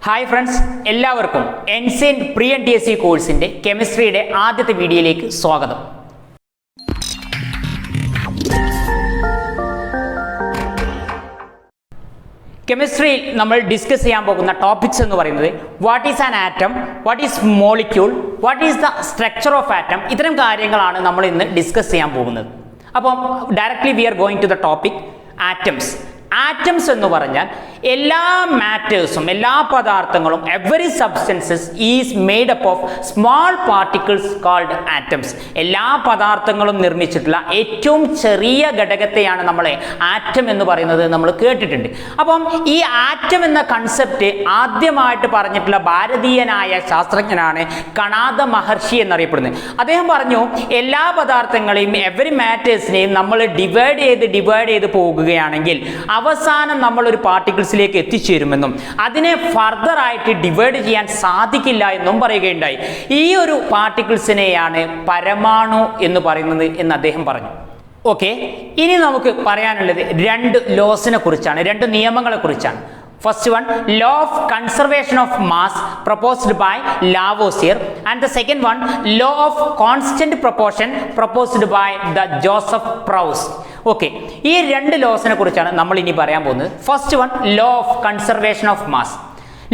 Hi friends, എല്ലാവർക്കും ensign pre N T S C കോഴ്സിൻ്റെ കെമിസ്ട്രിയുടെ ആദ്യത്തെ വീഡിയോയിലേക്ക് സ്വാഗതം. കെമിസ്ട്രിയിൽ നമ്മൾ ഡിസ്കസ് ചെയ്യാൻ പോകുന്ന ടോപ്പിക്സ് എന്ന് പറയുന്നത് what is an atom, what is molecule, what is the structure of atom, ഇത്തരം കാര്യങ്ങളാണ് നമ്മൾ ഇന്ന് ഡിസ്കസ് ചെയ്യാൻ പോകുന്നത്. അപ്പം directly we are going to the topic atoms. Atoms എന്ന് പറഞ്ഞാൽ എല്ലാ മാറ്റേഴ്സും, എല്ലാ പദാർത്ഥങ്ങളും, every substances is made up of small particles called atoms. എല്ലാ പദാർത്ഥങ്ങളും നിർമ്മിച്ചിട്ടുള്ള ഏറ്റവും ചെറിയ ഘടകത്തെയാണ് നമ്മളെ ആറ്റം എന്ന് പറയുന്നത് നമ്മൾ കേട്ടിട്ടുണ്ട്. അപ്പം ഈ ആറ്റം എന്ന കൺസെപ്റ്റ് ആദ്യമായിട്ട് പറഞ്ഞിട്ടുള്ള ഭാരതീയനായ ശാസ്ത്രജ്ഞനാണ് കണാദ മഹർഷി എന്നറിയപ്പെടുന്നത്. അദ്ദേഹം പറഞ്ഞു, എല്ലാ പദാർത്ഥങ്ങളെയും, എവറി മാറ്റേഴ്സിനെയും നമ്മൾ ഡിവൈഡ് ചെയ്ത് പോകുകയാണെങ്കിൽ അവസാനം നമ്മളൊരു പാർട്ടിക്കിൾസിലേക്ക് എത്തിച്ചേരുമെന്നും അതിനെ ഫർദർ ആയിട്ട് ഡിവൈഡ് ചെയ്യാൻ സാധിക്കില്ല എന്നും പറയുകയുണ്ടായി. ഈ ഒരു പാർട്ടിക്കിൾസിനെയാണ് പരമാണു എന്ന് പറയുന്നത് എന്ന് അദ്ദേഹം പറഞ്ഞു. ഓക്കെ, ഇനി നമുക്ക് പറയാനുള്ളത് രണ്ട് ലോസിനെ കുറിച്ചാണ്, രണ്ട് നിയമങ്ങളെ കുറിച്ചാണ്. First one, law of conservation of mass proposed by Lavoisier, and the second one, law of constant proportion proposed by the Joseph Proust. Okay, ഈ രണ്ട് ലോസിനെ കുറിച്ചാണ് നമ്മൾ ഇനി പറയാൻ പോകുന്നത്. First one, law of conservation of mass.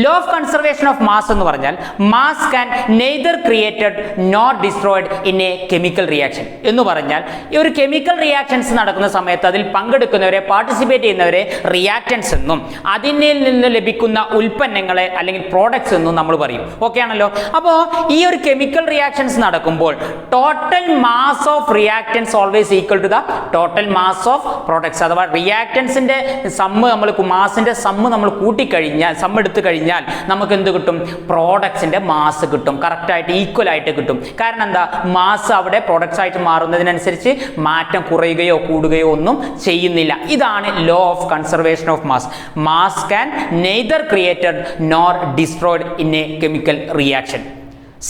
Law of conservation of mass എന്ന് പറഞ്ഞാൽ mass can neither created nor destroyed in A chemical reaction എന്ന് പറഞ്ഞാൽ ഈ ഒരു കെമിക്കൽ റിയാക്ഷൻസ് നടക്കുന്ന സമയത്ത് അതിൽ പങ്കെടുക്കുന്നവരെ, പാർട്ടിസിപ്പേറ്റ് ചെയ്യുന്നവരെ റിയാക്റ്റൻസ് എന്നും അതിനിൽ നിന്ന് ലഭിക്കുന്ന ഉൽപ്പന്നങ്ങളെ അല്ലെങ്കിൽ പ്രോഡക്ട്സ് എന്നും നമ്മൾ പറയും. ഓക്കെ ആണല്ലോ. അപ്പോൾ ഈ ഒരു കെമിക്കൽ റിയാക്ഷൻസ് നടക്കുമ്പോൾ total mass of reactants always equal to the total mass of products. അഥവാ റിയാക്റ്റൻസിന്റെ സമ്മ്, നമ്മൾ മാസിന്റെ സമ്മ് നമ്മൾ കൂട്ടിക്കഴിഞ്ഞാൽ, സമ്മ് എടുത്തു കഴിഞ്ഞാൽ നമുക്ക് എന്ത് കിട്ടും? പ്രോഡക്ട്സിന്റെ മാസ് കിട്ടും. കറക്റ്റായിട്ട് ഈക്വൽ ആയിട്ട് കിട്ടും. കാരണം എന്താ? മാസ് അവിടെ പ്രോഡക്ട്സ് ആയിട്ട് മാറുന്നതിനനുസരിച്ച് മാറ്റം കുറയുകയോ കൂടുകയോ ഒന്നും ചെയ്യുന്നില്ല. ഇതാണ് law of conservation of mass. Mass can neither created nor destroyed in A chemical reaction.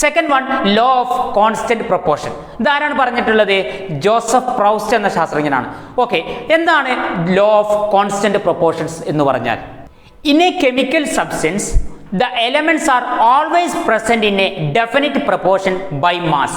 Second one, law of constant proportion. ഇതാരാണ് പറഞ്ഞിട്ടുള്ളത്? ജോസഫ് പ്രൗസ്റ്റ് എന്ന ശാസ്ത്രജ്ഞനാണ്. ഓക്കെ, എന്താണ് ലോ ഓഫ് കോൺസ്റ്റന്റ് പ്രൊപ്പോർഷൻസ് എന്ന് പറഞ്ഞാൽ? In a chemical substance, the elements are always present in a definite proportion by mass.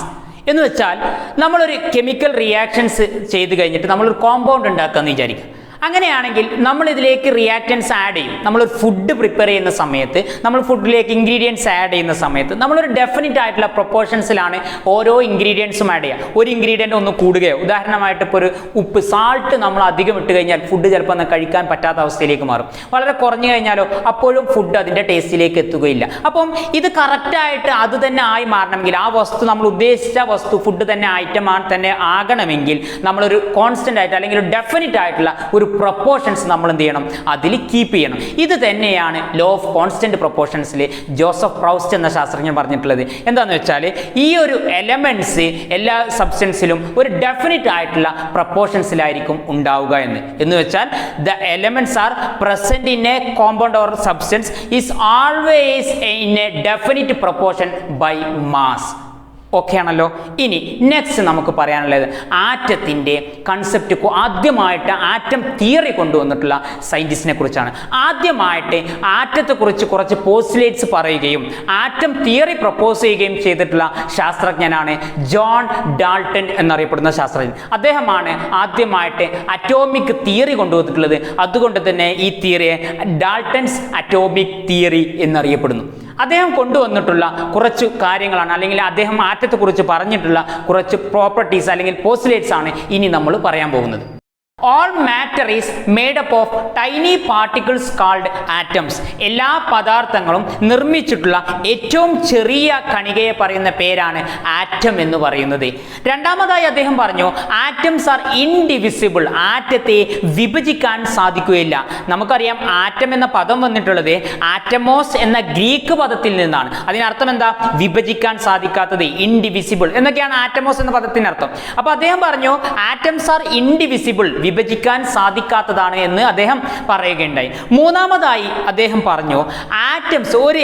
എന്ന് വെച്ചാൽ നമ്മളൊരു കെമിക്കൽ റിയാക്ഷൻസ് ചെയ്ത് കഴിഞ്ഞിട്ട് നമ്മളൊരു കോമ്പൗണ്ട് ഉണ്ടാക്കാമെന്ന് വിചാരിക്കുക. അങ്ങനെയാണെങ്കിൽ നമ്മൾ ഇതിലേക്ക് റിയാക്റ്റൻസ് ആഡ് ചെയ്യും. നമ്മളൊരു ഫുഡ് പ്രിപ്പയർ ചെയ്യുന്ന സമയത്ത്, നമ്മൾ ഫുഡിലേക്ക് ഇൻഗ്രീഡിയൻസ് ആഡ് ചെയ്യുന്ന സമയത്ത് നമ്മളൊരു ഡെഫിനിറ്റ് ആയിട്ടുള്ള പ്രൊപ്പോർഷൻസിലാണ് ഓരോ ഇൻഗ്രീഡിയൻസും ആഡ് ചെയ്യുക. ഒരു ഇൻഗ്രീഡിയൻ്റ് ഒന്ന് കൂടുകയോ, ഉദാഹരണമായിട്ട് ഇപ്പോൾ ഒരു ഉപ്പ്, സാൾട്ട് നമ്മൾ അധികം ഇട്ട് കഴിഞ്ഞാൽ ഫുഡ് ചിലപ്പോൾ ഒന്ന് കഴിക്കാൻ പറ്റാത്ത അവസ്ഥയിലേക്ക് മാറും. വളരെ കുറഞ്ഞു കഴിഞ്ഞാലോ അപ്പോഴും ഫുഡ് അതിൻ്റെ ടേസ്റ്റിലേക്ക് എത്തുകയില്ല. അപ്പം ഇത് കറക്റ്റായിട്ട് അത് തന്നെ ആയി മാറണമെങ്കിൽ, ആ വസ്തു, നമ്മൾ ഉദ്ദേശിച്ച വസ്തു ഫുഡ് തന്നെ ഐറ്റം തന്നെ ആകണമെങ്കിൽ നമ്മളൊരു കോൺസ്റ്റൻ്റ് ആയിട്ട് അല്ലെങ്കിൽ ഒരു ഡെഫിനിറ്റ് ആയിട്ടുള്ള ഒരു പ്രൊപ്പോർഷൻസ് നമ്മൾ എന്ത് ചെയ്യണം? അതിൽ കീപ്പ് ചെയ്യണം. ഇത് തന്നെയാണ് ലോ ഓഫ് കോൺസ്റ്റന്റ് പ്രൊപ്പോർഷൻസിൽ ജോസഫ് പ്രൗസ്റ്റ് എന്ന ശാസ്ത്രജ്ഞൻ പറഞ്ഞിട്ടുള്ളത്. എന്താണെന്ന് വെച്ചാൽ ഈ ഒരു എലമെന്റ്സ് എല്ലാ സബ്സ്റ്റൻസിലും ഒരു ഡെഫിനിറ്റ് ആയിട്ടുള്ള പ്രൊപ്പോർഷൻസിലായിരിക്കും ഉണ്ടാവുക എന്ന് വെച്ചാൽ the elements are present in a compound or substance is always in a definite proportion by mass. Okay ആണല്ലോ. ഇനി നെക്സ്റ്റ് നമുക്ക് പറയാനുള്ളത് ആറ്റത്തിൻ്റെ കൺസെപ്റ്റ്. ആദ്യമായിട്ട് ആറ്റം തിയറി കൊണ്ടുവന്നിട്ടുള്ള സയൻറ്റിസ്റ്റിനെ കുറിച്ചാണ്. ആദ്യമായിട്ട് ആറ്റത്തെക്കുറിച്ച് കുറച്ച് പോസ്റ്റുലേറ്റ്സ് പറയുകയും ആറ്റം തിയറി പ്രപ്പോസ് ചെയ്യുകയും ചെയ്തിട്ടുള്ള ശാസ്ത്രജ്ഞനാണ് ജോൺ ഡാൾട്ടൺ എന്നറിയപ്പെടുന്ന ശാസ്ത്രജ്ഞൻ. അദ്ദേഹമാണ് ആദ്യമായിട്ട് അറ്റോമിക് തിയറി കൊണ്ടുവന്നിട്ടുള്ളത്. അതുകൊണ്ട് തന്നെ ഈ തിയറിയെ ഡാൾട്ടൺസ് അറ്റോമിക് തിയറി എന്നറിയപ്പെടുന്നു. അദ്ദേഹം കൊണ്ടുവന്നിട്ടുള്ള കുറച്ച് കാര്യങ്ങളാണ്, അല്ലെങ്കിൽ അദ്ദേഹം ആറ്റത്തെക്കുറിച്ച് പറഞ്ഞിട്ടുള്ള കുറച്ച് പ്രോപ്പർട്ടീസ് അല്ലെങ്കിൽ പോസ്റ്റുലേറ്റ്സ് ആണ് ഇനി നമ്മൾ പറയാൻ പോകുന്നത്. All matter is made up of tiny particles called atoms. എല്ലാ പദാർത്ഥങ്ങളും നിർമ്മിച്ചിട്ടുള്ള ഏറ്റവും ചെറിയ കണികയെ പറയുന്ന പേരാണ് ആറ്റം എന്ന് പറയുന്നത്. രണ്ടാമതായി അദ്ദേഹം പറഞ്ഞു, ആറ്റംസ് ആർ ഇൻഡിവിസിബിൾ. ആറ്റത്തെ വിഭജിക്കാൻ സാധിക്കുകയില്ല. നമുക്കറിയാം ആറ്റം എന്ന പദം വന്നിട്ടുള്ളത് ആറ്റമോസ് എന്ന ഗ്രീക്ക് പദത്തിൽ നിന്നാണ്. അതിനർത്ഥം എന്താ? വിഭജിക്കാൻ സാധിക്കാത്തത്, ഇൻഡിവിസിബിൾ എന്നൊക്കെയാണ് ആറ്റമോസ് എന്ന പദത്തിനർത്ഥം. അപ്പോൾ അദ്ദേഹം പറഞ്ഞു ആറ്റംസ് ആർ ഇൻഡിവിസിബിൾ, വിഭജിക്കാൻ സാധിക്കാത്തതാണ് എന്ന് അദ്ദേഹം പറയുകയുണ്ടായി. മൂന്നാമതായി അദ്ദേഹം പറഞ്ഞു ആറ്റംസ് ഒരു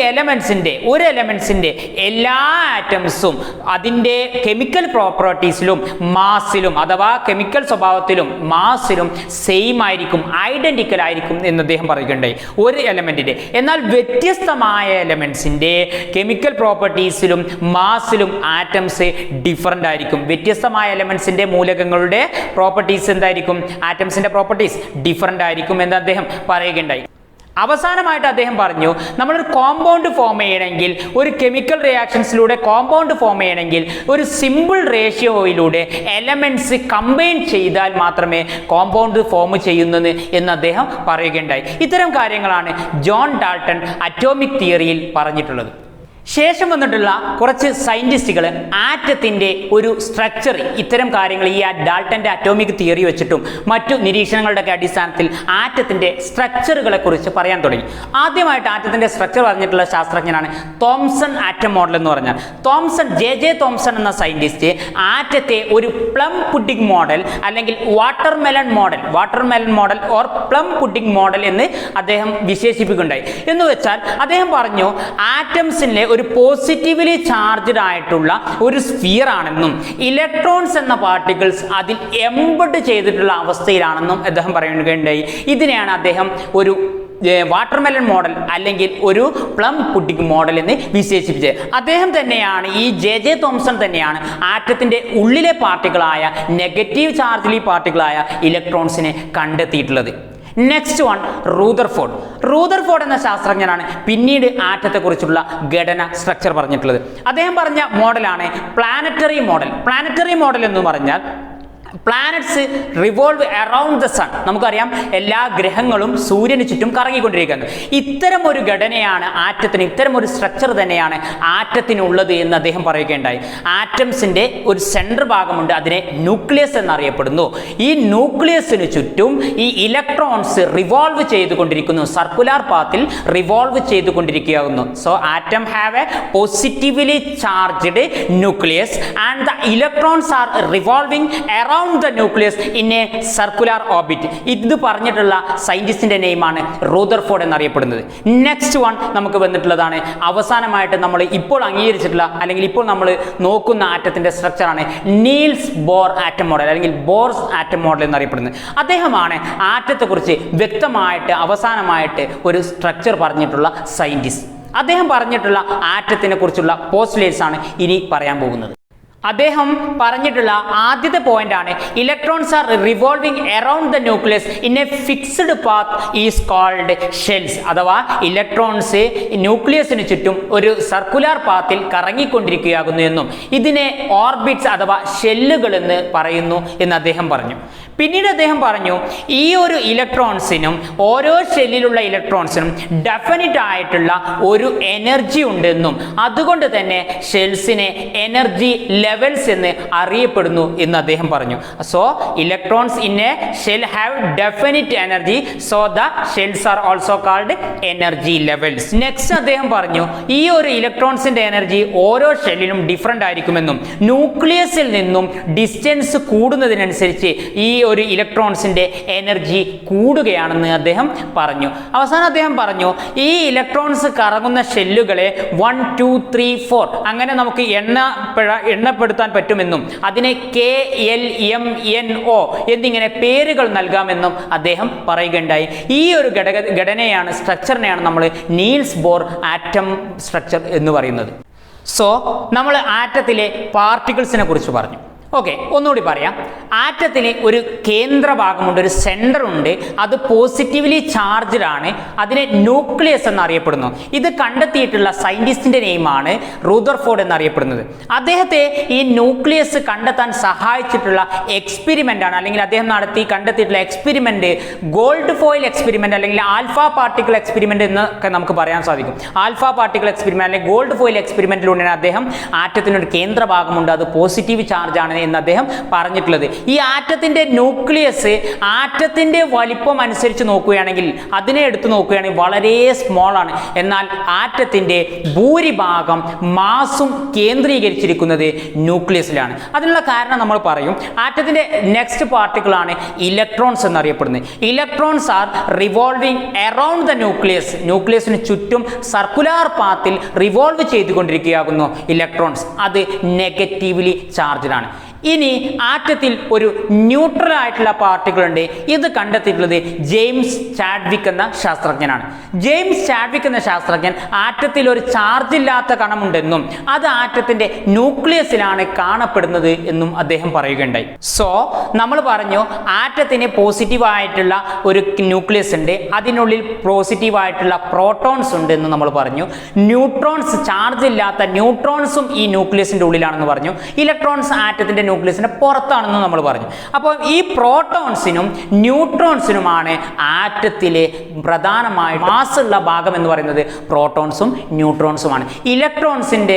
എലമെൻസിൻ്റെ എല്ലാ ആറ്റംസും അതിൻ്റെ കെമിക്കൽ പ്രോപ്പർട്ടീസിലും മാസിലും അഥവാ കെമിക്കൽ സ്വഭാവത്തിലും മാസിലും സെയിം ആയിരിക്കും, ഐഡന്റിക്കൽ ആയിരിക്കും എന്ന് അദ്ദേഹം പറയുകയുണ്ടായി ഒരു എലമെന്റിന്റെ. എന്നാൽ വ്യത്യസ്തമായ എലമെന്റ്സിന്റെ കെമിക്കൽ പ്രോപ്പർട്ടീസിലും മാസിലും ആറ്റംസ് ഡിഫറൻ്റ് ആയിരിക്കും. വ്യത്യസ്തമായ എലമെന്റ്സിന്റെ മൂലകങ്ങളുടെ പ്രോപ്പർട്ടീസ് എന്തായിരിക്കും? ആറ്റംസിന്റെ പ്രോപ്പർട്ടീസ് ഡിഫറൻ്റ് ആയിരിക്കും എന്ന് അദ്ദേഹം പറയുകയുണ്ടായി. അവസാനമായിട്ട് അദ്ദേഹം പറഞ്ഞു, നമ്മളൊരു കോമ്പൗണ്ട് ഫോം ചെയ്യണമെങ്കിൽ, ഒരു കെമിക്കൽ റിയാക്ഷൻസിലൂടെ കോമ്പൗണ്ട് ഫോം ചെയ്യണമെങ്കിൽ ഒരു സിമ്പിൾ റേഷ്യോയിലൂടെ എലമെന്റ്സ് കമ്പൈൻ ചെയ്താൽ മാത്രമേ കോമ്പൗണ്ട് ഫോം ചെയ്യുന്നത് എന്ന് അദ്ദേഹം പറയുകയുണ്ടായി. ഇത്തരം കാര്യങ്ങളാണ് ജോൺ ഡാൾട്ടൺ അറ്റോമിക് തിയറിയിൽ പറഞ്ഞിട്ടുള്ളത്. ശേഷം വന്നിട്ടുള്ള കുറച്ച് സയൻറ്റിസ്റ്റുകൾ ആറ്റത്തിൻ്റെ ഒരു സ്ട്രക്ചർ, ഇത്തരം കാര്യങ്ങൾ ഈ ഡാൾട്ടൻ്റെ അറ്റോമിക് തിയറി വെച്ചിട്ടും മറ്റു നിരീക്ഷണങ്ങളുടെയൊക്കെ അടിസ്ഥാനത്തിൽ ആറ്റത്തിൻ്റെ സ്ട്രക്ചറുകളെ കുറിച്ച് പറയാൻ തുടങ്ങി. ആദ്യമായിട്ട് ആറ്റത്തിൻ്റെ സ്ട്രക്ചർ പറഞ്ഞിട്ടുള്ള ശാസ്ത്രജ്ഞനാണ് തോംസൺ ആറ്റം മോഡൽ എന്ന് പറഞ്ഞാൽ. ജെ തോംസൺ എന്ന സയൻറ്റിസ്റ്റ് ആറ്റത്തെ ഒരു പ്ലം പുഡിംഗ് മോഡൽ അല്ലെങ്കിൽ watermelon model or plum pudding model എന്ന് അദ്ദേഹം വിശേഷിപ്പിക്കുകയുണ്ടായി. എന്ന് വെച്ചാൽ അദ്ദേഹം പറഞ്ഞു, ആറ്റംസിലെ ഒരു പോസിറ്റീവ്ലി ചാർജ്ഡ് ആയിട്ടുള്ള ഒരു സ്ഫിയർ ആണെന്നും ഇലക്ട്രോൺസ് എന്ന പാർട്ടിക്കിൾസ് അതിൽ എംബഡ് ചെയ്തിട്ടുള്ള അവസ്ഥയിലാണെന്നും അദ്ദേഹം പറയുകയുണ്ടായി. ഇതിനെയാണ് അദ്ദേഹം ഒരു വാട്ടർമെലൺ മോഡൽ അല്ലെങ്കിൽ ഒരു പ്ലം പുഡിംഗ് മോഡൽ എന്ന് വിശേഷിപ്പിച്ചത്. അദ്ദേഹം തന്നെയാണ്, ഈ ജെ തോംസൺ തന്നെയാണ് ആറ്റത്തിൻ്റെ ഉള്ളിലെ പാർട്ടിക്കിളായ നെഗറ്റീവ് ചാർജിലെ പാർട്ടിക്കിളായ ഇലക്ട്രോൺസിനെ കണ്ടെത്തിയിട്ടുള്ളത്. നെക്സ്റ്റ് വൺ റൂദർഫോർഡ് എന്ന ശാസ്ത്രജ്ഞനാണ് പിന്നീട് ആറ്റത്തെക്കുറിച്ചുള്ള ഘടന സ്ട്രക്ചർ പറഞ്ഞിട്ടുള്ളത്. അദ്ദേഹം പറഞ്ഞ മോഡലാണ് പ്ലാനറ്ററി മോഡൽ എന്ന് പറഞ്ഞാൽ planets revolve around the sun. നമുക്കറിയാം എല്ലാ ഗ്രഹങ്ങളും സൂര്യന് ചുറ്റും കറങ്ങിക്കൊണ്ടിരിക്കുന്നത്. ഇത്തരം ഒരു ഘടനയാണ് ആറ്റത്തിന്, ഇത്തരം ഒരു സ്ട്രക്ചർ തന്നെയാണ് ആറ്റത്തിനുള്ളത് എന്ന് അദ്ദേഹം പറയുകയുണ്ടായി. ആറ്റംസിൻ്റെ ഒരു സെൻട്രൽ ഭാഗമുണ്ട്, അതിനെ ന്യൂക്ലിയസ് എന്നറിയപ്പെടുന്നു. ഈ ന്യൂക്ലിയസിന് ചുറ്റും ഈ ഇലക്ട്രോൺസ് റിവോൾവ് ചെയ്തുകൊണ്ടിരിക്കുന്നു, സർക്കുലാർ പാത്തിൽ റിവോൾവ് ചെയ്തുകൊണ്ടിരിക്കുകയാകുന്നു. So atom have a positively charged nucleus and the electrons are revolving around the nucleus in a circular orbit. ഇത് പറഞ്ഞിട്ടുള്ള സയന്റിസ്റ്റിന്റെ നെയിമാണ് റൂദർഫോർഡ് എന്നറിയപ്പെടുന്നത്. നെക്സ്റ്റ് വൺ നമുക്ക് വന്നിട്ടുള്ളതാണ് അവസാനമായിട്ട് നമ്മൾ ഇപ്പോൾ അംഗീകരിച്ചിട്ടുള്ള അല്ലെങ്കിൽ ഇപ്പോൾ നമ്മൾ നോക്കുന്ന ആറ്റത്തിന്റെ സ്ട്രക്ചറാണ് നീൽസ് ബോർ ആറ്റം മോഡൽ അല്ലെങ്കിൽ ബോർസ് ആറ്റം മോഡൽ എന്നറിയപ്പെടുന്നത്. അദ്ദേഹമാണ് ആറ്റത്തെക്കുറിച്ച് വ്യക്തമായിട്ട് അവസാനമായിട്ട് ഒരു സ്ട്രക്ചർ പറഞ്ഞിട്ടുള്ള സയന്റിസ്റ്റ്. അദ്ദേഹം പറഞ്ഞിട്ടുള്ള ആറ്റത്തിനെ കുറിച്ചുള്ള പോസ്റ്റുലേറ്റ്സ് ആണ് ഇനി പറയാൻ പോകുന്നത്. അദ്ദേഹം പറഞ്ഞിട്ടുള്ള ആദ്യത്തെ പോയിന്റ് ആണ്, electrons are revolving around the nucleus in a fixed path is called shells. അഥവാ ഇലക്ട്രോൺസ് ന്യൂക്ലിയസിന് ചുറ്റും ഒരു സർക്കുലാർ പാത്തിൽ കറങ്ങിക്കൊണ്ടിരിക്കുകയാകുന്നു എന്നും ഇതിനെ ഓർബിറ്റ്സ് അഥവാ ഷെല്ലുകൾ എന്ന് പറയുന്നു എന്ന് അദ്ദേഹം പറഞ്ഞു. പിന്നീട് അദ്ദേഹം പറഞ്ഞു, ഈ ഒരു ഇലക്ട്രോൺസിനും ഓരോ ഷെല്ലിലുള്ള ഇലക്ട്രോൺസിനും ഡെഫിനിറ്റ് ആയിട്ടുള്ള ഒരു എനർജി ഉണ്ടെന്നും അതുകൊണ്ട് തന്നെ ഷെൽസിനെ എനർജി ലെവൽസ് എന്ന് അറിയപ്പെടുന്നു എന്ന് അദ്ദേഹം പറഞ്ഞു. So electrons in A shell have definite energy, so the shells are also called energy levels. Next അദ്ദേഹം പറഞ്ഞു, ഈ ഒരു ഇലക്ട്രോൺസിന്റെ എനർജി ഓരോ ഷെല്ലിനും ഡിഫറെൻ്റ് ആയിരിക്കുമെന്നും ന്യൂക്ലിയസിൽ നിന്നും ഡിസ്റ്റൻസ് കൂടുന്നതിനനുസരിച്ച് ഈ ഒരു ഇലക്ട്രോൺസിന്റെ എനർജി കൂടുകയാണെന്ന് അദ്ദേഹം പറഞ്ഞു. അവസാനം അദ്ദേഹം പറഞ്ഞു, ഈ ഇലക്ട്രോൺസ് കറങ്ങുന്ന ഷെല്ലുകളെ 1 2 3 4 അങ്ങനെ നമുക്ക് എണ്ണപ്പെടുത്താൻ പറ്റുമെന്നും അതിനെ KLMNO എന്നിങ്ങനെ പേരുകൾ നൽകാമെന്നും അദ്ദേഹം പറയുകയുണ്ടായി. ഈ ഒരു ഘടനയാണ് സ്ട്രക്ചറിനെയാണ് നമ്മൾ നീൽസ് ബോർ ആറ്റം സ്ട്രക്ചർ എന്ന് പറയുന്നത്. സോ നമ്മൾ ആറ്റത്തിലെ പാർട്ടിക്കിൾസിനെ കുറിച്ച് പറഞ്ഞു. ഓക്കെ, ഒന്നുകൂടി പറയാം. ആറ്റത്തിന് ഒരു കേന്ദ്ര ഭാഗമുണ്ട്, ഒരു സെൻറ്റർ ഉണ്ട്, അത് പോസിറ്റീവ്ലി ചാർജ്ഡ് ആണ്, അതിനെ ന്യൂക്ലിയസ് എന്നറിയപ്പെടുന്നു. ഇത് കണ്ടെത്തിയിട്ടുള്ള സയൻറ്റിസ്റ്റിൻ്റെ നെയിമാണ് റൂദർഫോർഡ് എന്നറിയപ്പെടുന്നത്. അദ്ദേഹത്തെ ഈ ന്യൂക്ലിയസ് കണ്ടെത്താൻ സഹായിച്ചിട്ടുള്ള എക്സ്പെരിമെൻ്റ് ആണ്, അല്ലെങ്കിൽ അദ്ദേഹം കണ്ടെത്തിയിട്ടുള്ള എക്സ്പെരിമെൻ്റ് ഗോൾഡ് ഫോയിൽ എക്സ്പെരിമെൻ്റ് അല്ലെങ്കിൽ ആൽഫ പാർട്ടിക്കിൾ എക്സ്പെരിമെൻ്റ് എന്നൊക്കെ നമുക്ക് പറയാൻ സാധിക്കും. ആൽഫ പാർട്ടിക്കിൾ എക്സ്പെരിമെൻ്റ് അല്ലെങ്കിൽ ഗോൾഡ് ഫോയിൽ എക്സ്പെരിമെൻറ്റിലൂടെയാണ് അദ്ദേഹം ആറ്റത്തിനൊരു കേന്ദ്ര ഭാഗമുണ്ട്, അത് പോസിറ്റീവ് ചാർജ് ആണ് എന്ന് അദ്ദേഹം പറഞ്ഞിട്ടുള്ളത്. ഈ ആറ്റത്തിൻ്റെ ന്യൂക്ലിയസ് ആറ്റത്തിൻ്റെ വലിപ്പം അനുസരിച്ച് നോക്കുകയാണെങ്കിൽ, അതിനെ എടുത്ത് നോക്കുകയാണെങ്കിൽ വളരെ സ്മോൾ ആണ്. എന്നാൽ ആറ്റത്തിൻ്റെ ഭൂരിഭാഗം മാസും കേന്ദ്രീകരിച്ചിരിക്കുന്നത് ന്യൂക്ലിയസിലാണ്. അതിനുള്ള കാരണം നമ്മൾ പറയും. ആറ്റത്തിൻ്റെ നെക്സ്റ്റ് പാർട്ടിക്കിളാണ് ഇലക്ട്രോൺസ് എന്നറിയപ്പെടുന്നത്. Electrons are revolving around the nucleus. ന്യൂക്ലിയസിന് ചുറ്റും സർക്കുലാർ പാത്തിൽ റിവോൾവ് ചെയ്തുകൊണ്ടിരിക്കുകയാകുന്നു ഇലക്ട്രോൺസ്. അത് നെഗറ്റീവ്ലി ചാർജ്ഡ് ആണ്. ഇനി ആറ്റത്തിൽ ഒരു ന്യൂട്രൽ ആയിട്ടുള്ള പാർട്ടിക്കിൾ ഉണ്ട്. ഇത് കണ്ടെത്തിയിട്ടുള്ളത് ജെയിംസ് ചാഡ്വിക് എന്ന ശാസ്ത്രജ്ഞനാണ്. ജെയിംസ് ചാഡ്വിക് എന്ന ശാസ്ത്രജ്ഞൻ ആറ്റത്തിൽ ഒരു ചാർജ് ഇല്ലാത്ത കണമുണ്ടെന്നും അത് ആറ്റത്തിന്റെ ന്യൂക്ലിയസിലാണ് കാണപ്പെടുന്നത് എന്നും അദ്ദേഹം പറയുകയുണ്ടായി. സോ നമ്മൾ പറഞ്ഞു ആറ്റത്തിന് പോസിറ്റീവ് ആയിട്ടുള്ള ഒരു ന്യൂക്ലിയസ് ഉണ്ട്, അതിനുള്ളിൽ പോസിറ്റീവ് ആയിട്ടുള്ള പ്രോട്ടോൺസ് ഉണ്ട് എന്ന് നമ്മൾ പറഞ്ഞു. ന്യൂട്രോൺസ്, ചാർജ് ഇല്ലാത്ത ന്യൂട്രോൺസും ഈ ന്യൂക്ലിയസിന്റെ ഉള്ളിലാണെന്ന് പറഞ്ഞു. ഇലക്ട്രോൺസ് ആറ്റത്തിന്റെ ന്യൂക്ലിയസിന്റെ പുറത്താണെന്ന് നമ്മൾ പറഞ്ഞു. അപ്പോൾ ഈ പ്രോട്ടോൺസിനും ന്യൂട്രോൺസിനുമാണ് ആറ്റത്തിലെ പ്രധാനമായി മാസ് ഉള്ള ഭാഗം എന്ന് പറയുന്നത് പ്രോട്ടോൺസും ന്യൂട്രോൺസുമാണ്. ഇലക്ട്രോൺസിന്റെ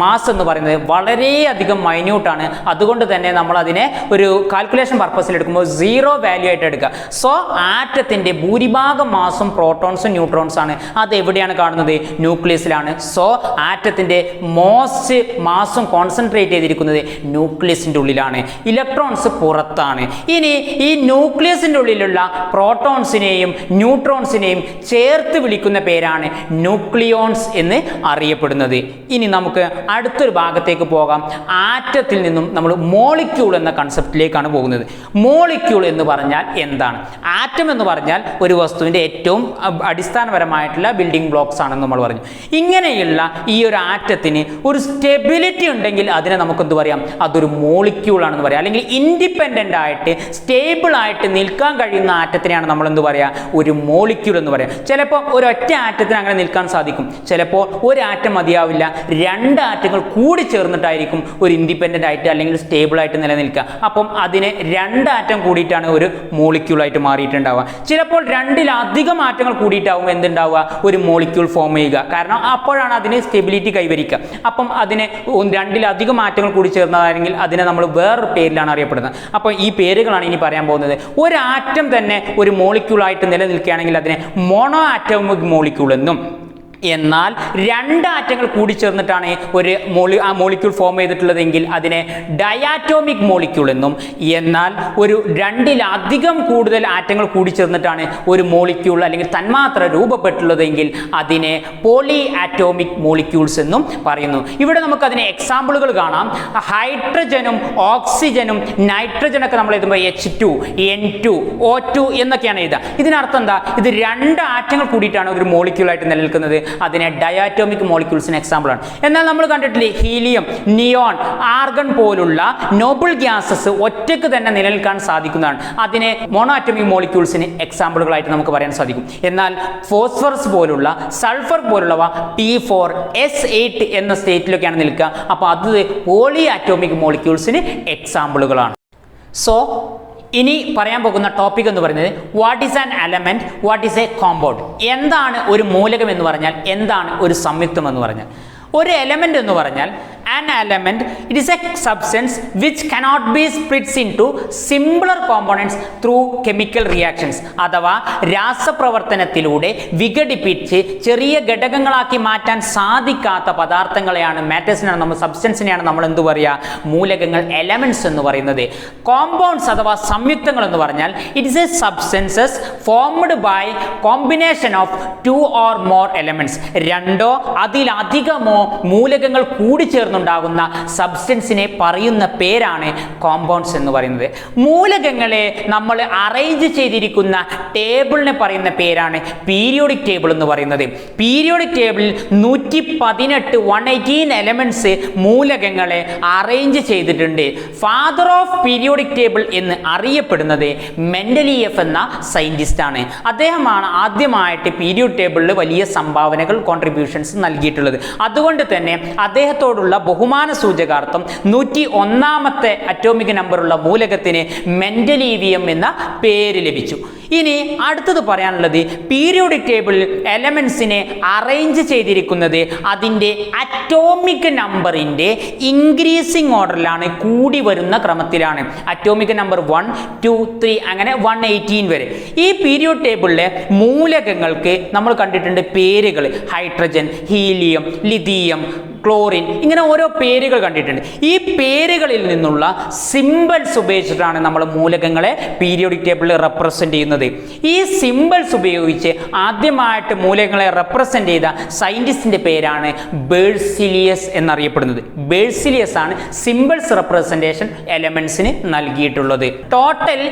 മാസ് എന്ന് പറയുന്നത് വളരെയധികം മൈന്യൂട്ടാണ്. അതുകൊണ്ട് തന്നെ നമ്മൾ അതിനെ ഒരു കാൽക്കുലേഷൻ പർപ്പസിൽ എടുക്കുമ്പോൾ 0 വാല്യൂ ആയിട്ട് എടുക്കുക. സോ ആറ്റത്തിന്റെ ഭൂരിഭാഗം മാസും പ്രോട്ടോൺസും ന്യൂട്രോൺസ് ആണ്. അത് എവിടെയാണ് കാണുന്നത്? ന്യൂക്ലിയസിലാണ്. സോ ആറ്റത്തിന്റെ മോസ്റ്റ് മാസും കോൺസെൻട്രേറ്റ് ചെയ്തിരിക്കുന്നത് ന്യൂക്ലിയസിന്റെ ഉള്ളിലാണ്, ഇലക്ട്രോൺസ് പുറത്താണ്. ഇനി ഈ ന്യൂക്ലിയസിന്റെ ഉള്ളിലുള്ള പ്രോട്ടോൺസിനെയും ന്യൂട്രോൺസിനെയും ചേർത്ത് വിളിക്കുന്ന പേരാണ് ന്യൂക്ലിയോൺസ് എന്ന് അറിയപ്പെടുന്നത്. ഇനി നമുക്ക് അടുത്തൊരു ഭാഗത്തേക്ക് പോകാം. ആറ്റത്തിൽ നിന്നും നമ്മൾ മോളിക്യൂൾ എന്ന കൺസെപ്റ്റിലേക്കാണ് പോകുന്നത്. മോളിക്യൂൾ എന്ന് പറഞ്ഞാൽ എന്താണ്? ആറ്റം എന്ന് പറഞ്ഞാൽ ഒരു വസ്തുവിൻ്റെ ഏറ്റവും അടിസ്ഥാനപരമായിട്ടുള്ള ബിൽഡിംഗ് ബ്ലോക്സ് ആണെന്ന് നമ്മൾ പറഞ്ഞു. ഇങ്ങനെയുള്ള ഈ ഒരു ആറ്റത്തിന് ഒരു സ്റ്റെബിലിറ്റി ഉണ്ടെങ്കിൽ അതിനെ നമുക്ക് എന്ത് പറയാം? അതൊരു മോളിക്യൂൾ ആണെന്ന് പറയാം. അല്ലെങ്കിൽ ഇൻഡിപെൻഡൻ്റ് ആയിട്ട് സ്റ്റേബിൾ ആയിട്ട് നിൽക്കാൻ കഴിയുന്ന ആറ്റത്തിനെയാണ് നമ്മൾ എന്ത് പറയുക? ഒരു മോളിക്യൂൾ എന്ന് പറയാം. ചിലപ്പോൾ ഒരൊറ്റ ആറ്റത്തിന് അങ്ങനെ നിൽക്കാൻ സാധിക്കും, ചിലപ്പോൾ ഒരു ആറ്റം മതിയാവില്ല, 2 ആറ്റങ്ങൾ കൂടി ചേർന്നിട്ടായിരിക്കും ഒരു ഇൻഡിപെൻഡൻ്റ് ആയിട്ട് അല്ലെങ്കിൽ സ്റ്റേബിൾ ആയിട്ട് നിലനിൽക്കുക. അപ്പം അതിന് 2 ആറ്റം കൂടിയിട്ടാണ് ഒരു മോളിക്യൂൾ ആയിട്ട് മാറിയിട്ടുണ്ടാവുക. ചിലപ്പോൾ 2-ലധികം ആറ്റങ്ങൾ കൂടിയിട്ടാവും എന്തുണ്ടാവുക? ഒരു മോളിക്യൂൾ ഫോം ചെയ്യുക. കാരണം അപ്പോഴാണ് അതിന് സ്റ്റെബിലിറ്റി കൈവരിക്കുക. അപ്പം അതിന് 2-ലധികം ആറ്റങ്ങൾ കൂടി ചേർന്നതാണെങ്കിൽ അതിനെ നമ്മൾ വേറൊരു പേരിലാണ് അറിയപ്പെടുന്നത്. അപ്പോൾ ഈ പേരുകളാണ് ഇനി പറയാൻ പോകുന്നത്. ഒരു ആറ്റം തന്നെ ഒരു മോളിക്യൂൾ ആയിട്ട് നിലനിൽക്കുകയാണെങ്കിൽ അതിനെ മോണോ ആറ്റോമിക് മോളിക്യൂൾ എന്നും, എന്നാൽ 2 ആറ്റങ്ങൾ കൂടി ചേർന്നിട്ടാണ് ഒരു മോളിക്യൂൾ ഫോം ചെയ്തിട്ടുള്ളതെങ്കിൽ അതിനെ ഡയാറ്റോമിക് മോളിക്യൂൾ എന്നും, എന്നാൽ ഒരു 2-ലധികം കൂടുതൽ ആറ്റങ്ങൾ കൂടി ചേർന്നിട്ടാണ് ഒരു മോളിക്യൂൾ അല്ലെങ്കിൽ തന്മാത്ര രൂപപ്പെട്ടുള്ളതെങ്കിൽ അതിനെ പോളി ആറ്റോമിക് മോളിക്യൂൾസ് എന്നും പറയുന്നു. ഇവിടെ നമുക്ക് അതിന് എക്സാമ്പിളുകൾ കാണാം. ഹൈഡ്രജനും ഓക്സിജനും നൈട്രജനൊക്കെ നമ്മൾ എഴുതുമ്പോൾ H2, N2, O2 എന്നൊക്കെയാണ് എഴുതുക. ഇതിനർത്ഥം എന്താ? ഇത് 2 ആറ്റങ്ങൾ കൂടിയിട്ടാണ് ഒരു മോളിക്യൂൾ ആയിട്ട് നിലനിൽക്കുന്നത്. അതിനെ ഡയാറ്റോമിക് മോളിക്യൂൾസിന് എക്സാമ്പിൾ ആണ്. എന്നാൽ നമ്മൾ കണ്ടിട്ടില്ലേ, ഹീലിയം, നിയോൺ, ആർഗൺ പോലുള്ള നോബിൾ ഗ്യാസസ് ഒറ്റയ്ക്ക് തന്നെ നിലനിൽക്കാൻ സാധിക്കുന്നതാണ്. അതിനെ മോണോആറ്റോമിക് മോളിക്യൂൾസിന് എക്സാമ്പിളുകളായിട്ട് നമുക്ക് പറയാൻ സാധിക്കും. എന്നാൽ ഫോസ്ഫറസ് പോലുള്ള, സൾഫർ പോലുള്ളവ P4S8 എന്ന സ്റ്റേറ്റിലൊക്കെയാണ് നിൽക്കുക. അപ്പോൾ അത് പോളി ആറ്റോമിക് മോളിക്യൂൾസിന് എക്സാമ്പിളുകളാണ്. സോ ഇനി പറയാൻ പോകുന്ന ടോപ്പിക് എന്ന് പറയുന്നത് what is an element, what is A compound. എന്താണ് ഒരു മൂലകം എന്ന് പറഞ്ഞാൽ, എന്താണ് ഒരു സംയുക്തം എന്ന് പറഞ്ഞാൽ? ഒരു എലമെന്റ് എന്ന് പറഞ്ഞാൽ an element, it is a substance which cannot be split into simpler components through chemical reactions. അഥവാ രാസപ്രവർത്തനത്തിലൂടെ വിഘടിപ്പിച്ച് ചെറിയ ഘടകങ്ങളാക്കി മാറ്റാൻ സാധിക്കാത്ത പദാർത്ഥങ്ങളെയാണ്, മാറ്റേഴ്സിനെയാണ് നമ്മൾ, സബ്സ്റ്റൻസിനെയാണ് നമ്മൾ എന്ത് പറയുക? മൂലകങ്ങൾ, എലമെന്റ്സ് എന്ന് പറയുന്നത്. കോമ്പൗണ്ട്സ് അഥവാ സംയുക്തങ്ങൾ എന്ന് പറഞ്ഞാൽ it is a substances formed by combination of 2 or more elements. 2 അതിലധികമോ മൂലകങ്ങൾ കൂടിച്ചേർന്നുണ്ടാകുന്ന സബ്സ്റ്റൻസിനെ പറയുന്ന പേരാണ് കോമ്പൗണ്ട്സ് എന്ന് പറയുന്നത്. മൂലകങ്ങളെ നമ്മൾ അറേഞ്ച് ചെയ്തിരിക്കുന്ന ടേബിളിനെ പറയുന്ന പേരാണ് പീരിയോഡിക് ടേബിൾ എന്ന് പറയുന്നത്. പീരിയോഡിക് ടേബിളിൽ 118 എലമെന്റ്സ് മൂലകങ്ങളെ അറേഞ്ച് ചെയ്തിട്ടുണ്ട്. ഫാദർ ഓഫ് പീരിയോഡിക് ടേബിൾ എന്ന് അറിയപ്പെടുന്നത് മെൻഡലീയേഫ് എന്ന സയന്റിസ്റ്റ് ആണ്. അദ്ദേഹമാണ് ആദ്യമായിട്ട് പീരിയോഡിക് ടേബിളിൽ വലിയ സംഭാവനകൾ, കോൺട്രിബ്യൂഷൻസ് നൽകിയിട്ടുള്ളത്. അതുകൊണ്ട് തന്നെ അദ്ദേഹത്തോടുള്ള ബഹുമാന സൂചകാർത്ഥം 101ാമത്തെ അറ്റോമിക് നമ്പറുള്ള മൂലകത്തിന് മെൻഡലീവിയം എന്ന പേര് ലഭിച്ചു. ഇനി അടുത്തത് പറയാനുള്ളത് പീരിയോഡിക് ടേബിളിൽ എലമെന്റ്സിനെ അറേഞ്ച് ചെയ്തിരിക്കുന്നത് അതിൻ്റെ അറ്റോമിക് നമ്പറിൻ്റെ ഇൻക്രീസിങ് ഓർഡറിലാണ്, കൂടി വരുന്ന ക്രമത്തിലാണ്. അറ്റോമിക് നമ്പർ 1, 2, 3 അങ്ങനെ 118 വരെ. ഈ പീരിയോഡിക് ടേബിളിലെ മൂലകങ്ങൾക്ക് നമ്മൾ കണ്ടിട്ടുണ്ട് പേരുകൾ. ഹൈഡ്രജൻ, ഹീലിയം, ലിഥിയം, ക്ലോറിൻ, ഇങ്ങനെ ഓരോ പേരുകൾ കണ്ടിട്ടുണ്ട്. ഈ പേരുകളിൽ നിന്നുള്ള സിംബൽസ് ഉപയോഗിച്ചിട്ടാണ് നമ്മൾ മൂലകങ്ങളെ പീരിയോഡിക് ടേബിളിൽ റെപ്രസെന്റ് ചെയ്യുന്നത്. ഈ സിംബൽസ് ഉപയോഗിച്ച് ആദ്യമായിട്ട് മൂലകങ്ങളെ റെപ്രസെന്റ് ചെയ്ത സയന്റിസ്റ്റിന്റെ പേരാണ് ബേഴ്സിലിയസ് എന്നറിയപ്പെടുന്നത്. ബേഴ്സിലിയസ് ആണ് സിംബൽസ് റെപ്രസെന്റേഷൻ എലമെന്റ്സിന് നൽകിയിട്ടുള്ളത്. ടോട്ടൽ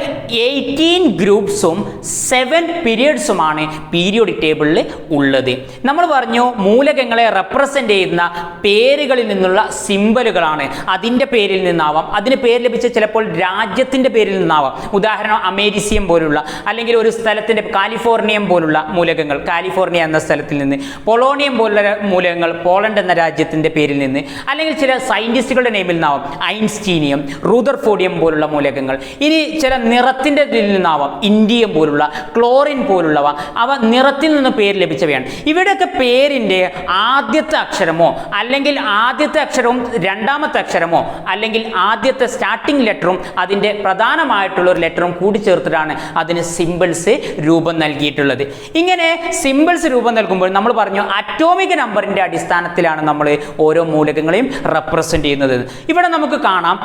18 ഗ്രൂപ്പ്സും 7 പീരിയഡ്സുമാണ് പീരിയോഡിക് ടേബിളിൽ ഉള്ളത്. നമ്മൾ പറഞ്ഞു മൂലകങ്ങളെ റെപ്രസെന്റ് ചെയ്യുന്ന പേരുകളിൽ നിന്നുള്ള സിംബലുകളാണ്. അതിൻ്റെ പേരിൽ നിന്നാവാം, അതിന് പേര് ലഭിച്ച ചിലപ്പോൾ രാജ്യത്തിൻ്റെ പേരിൽ നിന്നാവാം. ഉദാഹരണം അമേരിസിയം പോലുള്ള, അല്ലെങ്കിൽ ഒരു സ്ഥലത്തിൻ്റെ കാലിഫോർണിയം പോലുള്ള മൂലകങ്ങൾ കാലിഫോർണിയ എന്ന സ്ഥലത്തിൽ നിന്ന്, പൊളോണിയം പോലുള്ള മൂലകങ്ങൾ പോളണ്ട് എന്ന രാജ്യത്തിൻ്റെ പേരിൽ നിന്ന്, അല്ലെങ്കിൽ ചില സയൻറ്റിസ്റ്റുകളുടെ നെയിമിൽ നിന്നാവാം. ഐൻസ്റ്റീനിയം, റൂദർഫോർഡിയം പോലുള്ള മൂലകങ്ങൾ. ഇനി ചില നിറത്തിൻ്റെ ഇതിൽ നിന്നാവാം, ഇൻഡിയം പോലുള്ള, ക്ലോറിൻ പോലുള്ളവ. അവ നിറത്തിൽ നിന്ന് പേര് ലഭിച്ചവയാണ്. ഇവിടെയൊക്കെ പേരിൻ്റെ ആദ്യത്തെ അക്ഷരമോ അല്ലെങ്കിൽ ആദ്യത്തെ അക്ഷരവും രണ്ടാമത്തെ അക്ഷരമോ അല്ലെങ്കിൽ ആദ്യത്തെ സ്റ്റാർട്ടിംഗ് ലെറ്ററും അതിൻ്റെ പ്രധാനമായിട്ടുള്ള ഒരു ലെറ്ററും കൂടി ചേർത്തിട്ടാണ് അതിന് സിംബിൾസ് രൂപം നൽകിയിട്ടുള്ളത്. ഇങ്ങനെ സിംബിൾസ് രൂപം നൽകുമ്പോൾ നമ്മൾ പറഞ്ഞു അറ്റോമിക് നമ്പറിൻ്റെ അടിസ്ഥാനത്തിലാണ് നമ്മൾ ഓരോ മൂലകങ്ങളെയും റെപ്രസെന്റ് ചെയ്യുന്നത്. ഇവിടെ നമുക്ക് കാണാം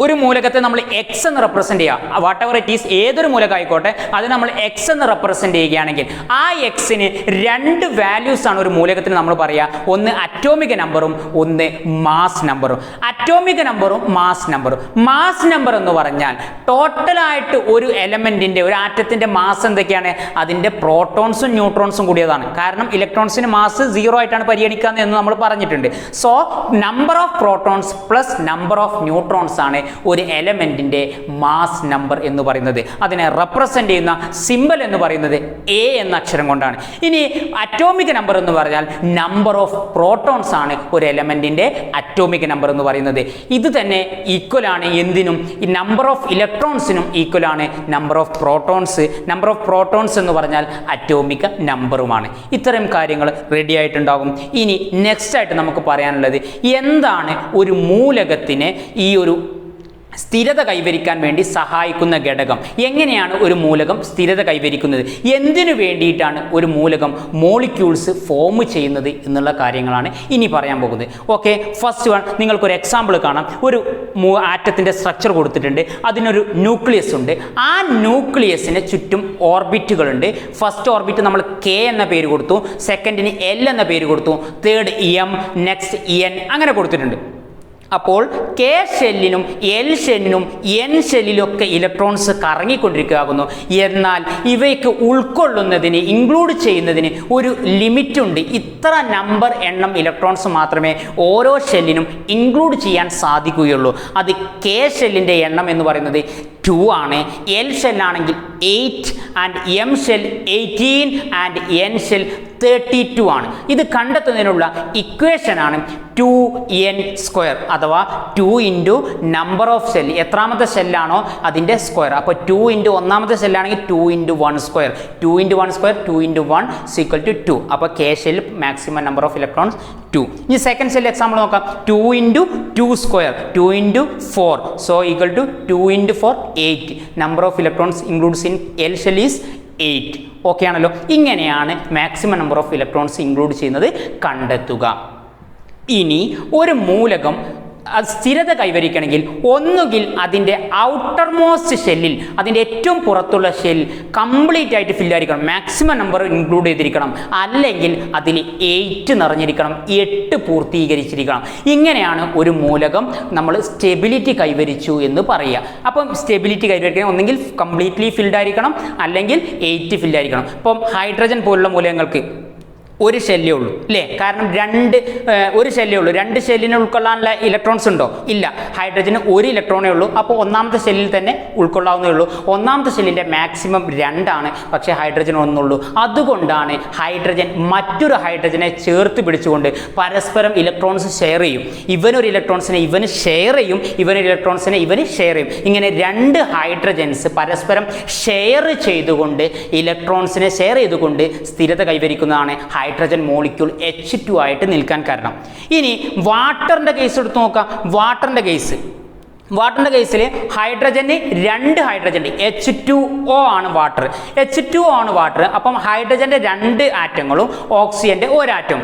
ഒരു മൂലകത്തെ നമ്മൾ എക്സ് എന്ന് റെപ്രസെന്റ് ചെയ്യുക. വാട്ട് എവർ ഇറ്റ് ഈസ്, ഏതൊരു മൂലകം ആയിക്കോട്ടെ, അത് നമ്മൾ എക്സ് എന്ന് റെപ്രസെന്റ് ചെയ്യുകയാണെങ്കിൽ ആ എക്സിന് 2 വാല്യൂസ് ആണ് ഒരു മൂലകത്തിന് നമ്മൾ പറയുക. ഒന്ന് അറ്റോമിക് നമ്പറും ഒന്ന് മാസ് നമ്പറും. അറ്റോമിക് നമ്പറും മാസ് നമ്പറും. മാസ് നമ്പർ എന്ന് പറഞ്ഞാൽ ടോട്ടലായിട്ട് ഒരു എലമെന്റിന്റെ, ഒരു ആറ്റത്തിന്റെ മാസ് എന്തൊക്കെയാണ്? അതിന്റെ പ്രോട്ടോൺസും ന്യൂട്രോൺസും കൂടിയതാണ്. കാരണം ഇലക്ട്രോൺസിന് മാസ് 0 ആയിട്ടാണ് പരിഗണിക്കുക എന്ന് നമ്മൾ പറഞ്ഞിട്ടുണ്ട്. So number of protons plus number of neutrons ആണ് ഒരു എലമെന്റിന്റെ മാസ് നമ്പർ എന്ന് പറയുന്നത്. അതിനെ റെപ്രസെന്റ് ചെയ്യുന്ന സിംബൽ എന്ന് പറയുന്നത് എ എന്ന അക്ഷരം കൊണ്ടാണ്. ഇനി അറ്റോമിക് നമ്പർ എന്ന് പറഞ്ഞാൽ നമ്പർ ഓഫ് പ്രോട്ടോൺസ് ആണ് ഒരു എലമെന്റിന്റെ അറ്റോമിക് നമ്പർ എന്ന് പറയുന്നത്. ഇത് തന്നെ ഈക്വൽ ആണ് എന്തിനും? ഈ നമ്പർ ഓഫ് ഇലക്ട്രോൺസിനും ഈക്വൽ ആണ് number of protons. Number of protons എന്ന് പറഞ്ഞാൽ അറ്റോമിക് നമ്പറുമാണ്. ഇത്തരം കാര്യങ്ങൾ റെഡി ആയിട്ടുണ്ടാകും. ഇനി നെക്സ്റ്റ് ആയിട്ട് നമുക്ക് പറയാനുള്ളത് എന്താണ് ഒരു മൂലകത്തിന് ഈ ഒരു സ്ഥിരത കൈവരിക്കാൻ വേണ്ടി സഹായിക്കുന്ന ഘടകം. എങ്ങനെയാണ് ഒരു മൂലകം സ്ഥിരത കൈവരിക്കുന്നത്, എന്തിനു വേണ്ടിയിട്ടാണ് ഒരു മൂലകം മോളിക്യൂൾസ് ഫോം ചെയ്യുന്നത് എന്നുള്ള കാര്യങ്ങളാണ് ഇനി പറയാൻ പോകുന്നത്. ഓക്കെ, ഫസ്റ്റ് വൺ, നിങ്ങൾക്കൊരു എക്സാമ്പിൾ കാണാം. ഒരു ആറ്റത്തിൻ്റെ സ്ട്രക്ചർ കൊടുത്തിട്ടുണ്ട്. അതിനൊരു ന്യൂക്ലിയസ് ഉണ്ട്. ആ ന്യൂക്ലിയസിന് ചുറ്റും ഓർബിറ്റുകളുണ്ട്. ഫസ്റ്റ് ഓർബിറ്റ് നമ്മൾ കെ എന്ന പേര് കൊടുത്തു, സെക്കൻഡിന് എൽ എന്ന പേര് കൊടുത്തു, തേർഡ് എം, നെക്സ്റ്റ് എൻ, അങ്ങനെ കൊടുത്തിട്ടുണ്ട്. അപ്പോൾ കെ ഷെല്ലിനും എൽ ഷെല്ലിനും എൻ ഷെല്ലിലൊക്കെ ഇലക്ട്രോൺസ് കറങ്ങിക്കൊണ്ടിരിക്കുകയാകുന്നു. എന്നാൽ ഇവയ്ക്ക് ഉൾക്കൊള്ളുന്നതിന്, ഇൻക്ലൂഡ് ചെയ്യുന്നതിന് ഒരു ലിമിറ്റുണ്ട്. ഇത്ര നമ്പർ എണ്ണം ഇലക്ട്രോൺസ് മാത്രമേ ഓരോ ഷെല്ലിനും ഇൻക്ലൂഡ് ചെയ്യാൻ സാധിക്കുകയുള്ളൂ. അത് കെ ഷെല്ലിൻ്റെ എണ്ണം എന്ന് പറയുന്നത് 2 ആണ്. എൽ ഷെല്ലാണെങ്കിൽ 8 and M shell 18 and N shell 32 ആണ്. ഇത് കണ്ടെത്തുന്നതിനുള്ള ഇക്വേഷനാണ് 2n², അഥവാ 2 ഇൻറ്റു നമ്പർ ഓഫ് ഷെൽ. എത്രാമത്തെ ഷെല്ലാണോ അതിൻ്റെ സ്ക്വയർ. അപ്പോൾ 2 ഇൻറ്റു ഒന്നാമത്തെ ഷെല്ലാണെങ്കിൽ 2 ഇൻറ്റു 1². 2 into 1², 2 into 1 = 2. അപ്പോൾ K shell maximum number of electrons 2. ഇനി സെക്കൻഡ് ഷെൽ എക്സാമ്പിൾ നോക്കാം. 2 into 2², 2 into 4, so equal to 2 into 4 8. Number of electrons includes in L shell is 8. Okay ആണല്ലോ. ഇങ്ങനെയാണ് maximum number of electrons include ചെയ്യുന്നത് കണ്ടെത്തുക. ഇനി ഒരു മൂലകം സ്ഥിരത കൈവരിക്കണമെങ്കിൽ ഒന്നുകിൽ അതിൻ്റെ ഔട്ടർ മോസ്റ്റ് ഷെല്ലിൽ, അതിൻ്റെ ഏറ്റവും പുറത്തുള്ള ഷെൽ കംപ്ലീറ്റ് ആയിട്ട് ഫില്ലായിരിക്കണം, മാക്സിമം നമ്പർ ഇൻക്ലൂഡ് ചെയ്തിരിക്കണം. അല്ലെങ്കിൽ അതിൽ 8 നിറഞ്ഞിരിക്കണം, 8 പൂർത്തീകരിച്ചിരിക്കണം. ഇങ്ങനെയാണ് ഒരു മൂലകം നമ്മൾ സ്റ്റെബിലിറ്റി കൈവരിച്ചു എന്ന് പറയുക. അപ്പം സ്റ്റെബിലിറ്റി കൈവരിക്കണം ഒന്നെങ്കിൽ കംപ്ലീറ്റ്ലി ഫിൽഡ് ആയിരിക്കണം, അല്ലെങ്കിൽ 8 ഫില്ലായിരിക്കണം. ഇപ്പം ഹൈഡ്രജൻ പോലുള്ള മൂലകങ്ങൾക്ക് ഒരു ഷെല്ലേ ഉള്ളൂ അല്ലേ? കാരണം ഒരു ഷെല്ലേ ഉള്ളൂ. 2 ഷെല്ലിനെ ഉൾക്കൊള്ളാനുള്ള ഇലക്ട്രോൺസ് ഉണ്ടോ? ഇല്ല. ഹൈഡ്രജന് 1 ഇലക്ട്രോണേ ഉള്ളൂ. അപ്പോൾ ഒന്നാമത്തെ ഷെല്ലിൽ തന്നെ ഉൾക്കൊള്ളാവുന്നേ ഉള്ളൂ. ഒന്നാമത്തെ ഷെല്ലിൻ്റെ മാക്സിമം 2 ആണ്, പക്ഷേ ഹൈഡ്രജൻ 1 ഉള്ളൂ. അതുകൊണ്ടാണ് ഹൈഡ്രജൻ മറ്റൊരു ഹൈഡ്രജനെ ചേർത്ത് പിടിച്ചുകൊണ്ട് പരസ്പരം ഇലക്ട്രോൺസ് ഷെയർ ചെയ്യും. ഇവനൊരു ഇലക്ട്രോൺസിനെ ഇവന് ഷെയർ ചെയ്യും, ഇവനൊരു ഇലക്ട്രോൺസിനെ ഇവന് ഷെയർ ചെയ്യും. ഇങ്ങനെ 2 ഹൈഡ്രജൻസ് പരസ്പരം ഷെയർ ചെയ്തുകൊണ്ട് ഇലക്ട്രോൺസിനെ ഷെയർ ചെയ്തുകൊണ്ട് സ്ഥിരത കൈവരിക്കുന്നതാണ് ഹൈഡ്രജൻ മോളിക്യൂൾ H2 ആയിട്ട് നിൽക്കാൻ കാരണം. ഇനി വാട്ടറിൻ്റെ കേസ് എടുത്ത് നോക്കാം. വാട്ടറിൻ്റെ കേസിൽ ഹൈഡ്രജന് 2 ഹൈഡ്രജൻ H2O ആണ് വാട്ടർ. H2O ആണ് വാട്ടർ. അപ്പം ഹൈഡ്രജൻ്റെ 2 ആറ്റങ്ങളും ഓക്സിജൻ്റെ 1 ആറ്റം.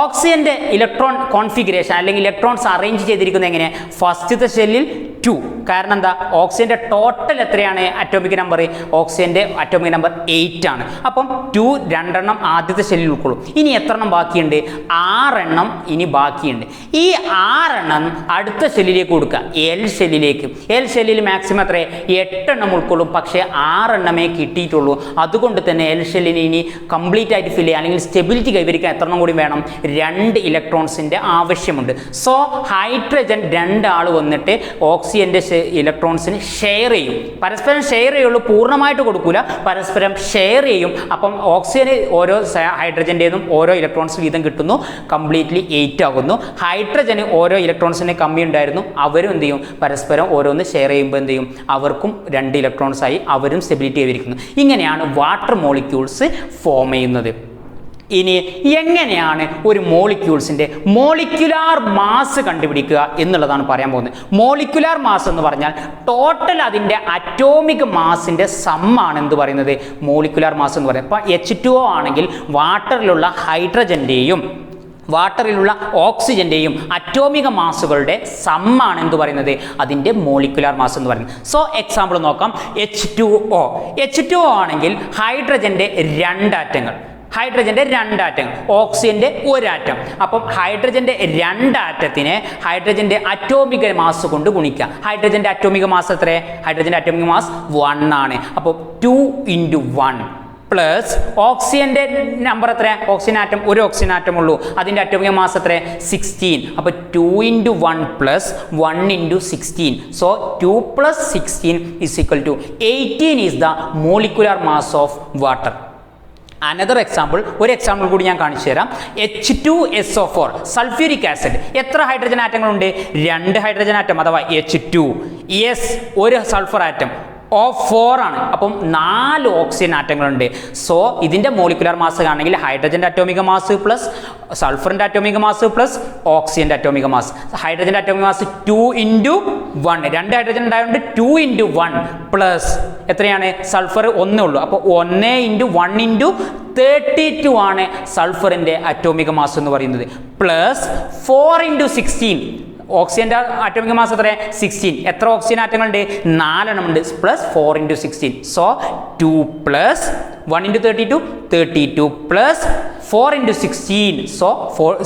ഓക്സിജൻ്റെ ഇലക്ട്രോൺ കോൺഫിഗറേഷൻ അല്ലെങ്കിൽ ഇലക്ട്രോൺസ് അറേഞ്ച് ചെയ്തിരിക്കുന്നത് എങ്ങനെ? ഫസ്റ്റത്തെ ഷെല്ലിൽ 2. കാരണം എന്താ? ഓക്സിജൻ്റെ ടോട്ടൽ എത്രയാണ് അറ്റോമിക് നമ്പർ? ഓക്സിജൻ്റെ അറ്റോമിക് നമ്പർ 8 ആണ്. അപ്പം 2 2 ആദ്യത്തെ ഷെല്ലിൽ ഉൾക്കൊള്ളും. ഇനി എത്ര എണ്ണം ബാക്കിയുണ്ട്? 6 ഇനി ബാക്കിയുണ്ട്. ഈ 6 അടുത്ത ഷെല്ലിലേക്ക് കൊടുക്കുക, എൽ ഷെല്ലിൽ മാക്സിമം എത്ര? 8 ഉൾക്കൊള്ളും. പക്ഷേ 6 കിട്ടിയിട്ടുള്ളൂ. അതുകൊണ്ട് തന്നെ എൽ ഷെല്ലിന് ഇനി കംപ്ലീറ്റ് ആയിട്ട് ഫില്ല് ചെയ്യുക അല്ലെങ്കിൽ സ്റ്റെബിലിറ്റി കൈവരിക്കാൻ എത്ര കൂടി വേണം? 2 ഇലക്ട്രോൺസിൻ്റെ ആവശ്യമുണ്ട്. സോ ഹൈഡ്രജൻ 2 ആൾ വന്നിട്ട് ഓക്സിജൻ്റെ ഇലക്ട്രോൺസിന് ഷെയർ ചെയ്യും. പരസ്പരം ഷെയർ ചെയ്യുള്ളൂ, പൂർണ്ണമായിട്ട് കൊടുക്കൂല, പരസ്പരം ഷെയർ ചെയ്യും. അപ്പം ഓക്സിജന് ഓരോ ഹൈഡ്രജൻ്റെതും ഓരോ ഇലക്ട്രോൺസ് വീതം കിട്ടുന്നു, കംപ്ലീറ്റ്ലി 8 ആകുന്നു. ഹൈഡ്രജന് ഓരോ ഇലക്ട്രോൺസിന് കമ്മി ഉണ്ടായിരുന്നു, അവരും എന്ത് ചെയ്യും? പരസ്പരം ഓരോന്ന് ഷെയർ ചെയ്യുമ്പോൾ എന്ത് ചെയ്യും? അവർക്കും 2 ഇലക്ട്രോൺസ് ആയി അവരും സ്റ്റെബിലിറ്റി കൈവരിക്കുന്നു. ഇങ്ങനെയാണ് വാട്ടർ മോളിക്യൂൾസ് ഫോം ചെയ്യുന്നത്. ഇനി എങ്ങനെയാണ് ഒരു മോളിക്യൂൾസിൻ്റെ മോളിക്യുലാർ മാസ് കണ്ടുപിടിക്കുക എന്നുള്ളതാണ് പറയാൻ പോകുന്നത്. മോളിക്യുലാർ മാസ് എന്ന് പറഞ്ഞാൽ ടോട്ടൽ അതിൻ്റെ അറ്റോമിക് മാസിൻ്റെ സമ്മാണ് എന്ത് പറയുന്നത്? മോളിക്യുലാർ മാസ് എന്ന് പറയുന്നത്. ഇപ്പോൾ H2O ആണെങ്കിൽ വാട്ടറിലുള്ള ഹൈഡ്രജൻ്റെയും വാട്ടറിലുള്ള ഓക്സിജൻ്റെയും അറ്റോമിക മാസുകളുടെ സമ്മാണ് എന്ത് പറയുന്നത്? അതിൻ്റെ മോളിക്യുലാർ മാസ് എന്ന് പറയുന്നത്. സോ എക്സാമ്പിൾ നോക്കാം. H2O ആണെങ്കിൽ ഹൈഡ്രജൻ്റെ 2 ആറ്റങ്ങൾ, ഓക്സിജൻ്റെ 1 ആറ്റം. അപ്പം ഹൈഡ്രജൻ്റെ 2 ആറ്റത്തിനെ ഹൈഡ്രജൻ്റെ അറ്റോമിക മാസ് കൊണ്ട് ഗുണിക്കുക. ഹൈഡ്രജൻ്റെ അറ്റോമിക മാസ് എത്ര? ഹൈഡ്രജൻ്റെ അറ്റോമിക മാസ് 1 ആണ്. അപ്പോൾ 2 × 1 പ്ലസ് ഓക്സിജൻ്റെ നമ്പർ എത്ര? ഓക്സിജൻ ആറ്റം, ഒരു ഓക്സിജൻ ആറ്റം ഉള്ളൂ, അതിൻ്റെ അറ്റോമിക മാസ് എത്ര? 16. അപ്പോൾ 2 × 1 plus 1 × 16. So 2 + 16 = 18 is the molecular mass of water. Another example, ഒരു എക്സാമ്പിൾ കൂടി ഞാൻ കാണിച്ചു തരാം. H2SO4 sulphuric acid. എത്ര ഹൈഡ്രജൻ ആറ്റങ്ങളുണ്ട്? 2 ഹൈഡ്രജൻ ആറ്റം അഥവാ H2, ഒരു സൾഫർ ആറ്റം, O4 ആണ്. അപ്പം 4 ഓക്സിജൻ ആറ്റങ്ങളുണ്ട്. സോ ഇതിൻ്റെ മോളിക്യുലർ മാസ് ആണെങ്കിൽ ഹൈഡ്രജൻ്റെ അറ്റോമിക മാസ് പ്ലസ് സൾഫറിൻ്റെ അറ്റോമിക മാസ് പ്ലസ് ഓക്സിജൻ്റെ അറ്റോമിക മാസ്. ഹൈഡ്രജൻ്റെ അറ്റോമിക മാസ് 2 × 1, 2 ഹൈഡ്രജൻ ഉണ്ടായതുകൊണ്ട് 2 × 1 പ്ലസ് എത്രയാണ്? സൾഫർ 1 ഉള്ളൂ. അപ്പോൾ 1 × 1 × 32 ആണ് സൾഫറിൻ്റെ അറ്റോമിക മാസ് എന്ന് പറയുന്നത്. പ്ലസ് 4 × 16, ഓക്സിജൻ്റെ അറ്റോമിക മാസ് എത്ര? 16. എത്ര ഓക്സിജൻ ആറ്റങ്ങളുണ്ട്? 4 ഉണ്ട്. Plus 4 × 16. So 2 plus 1 × 32, 32 plus 4 × 16, so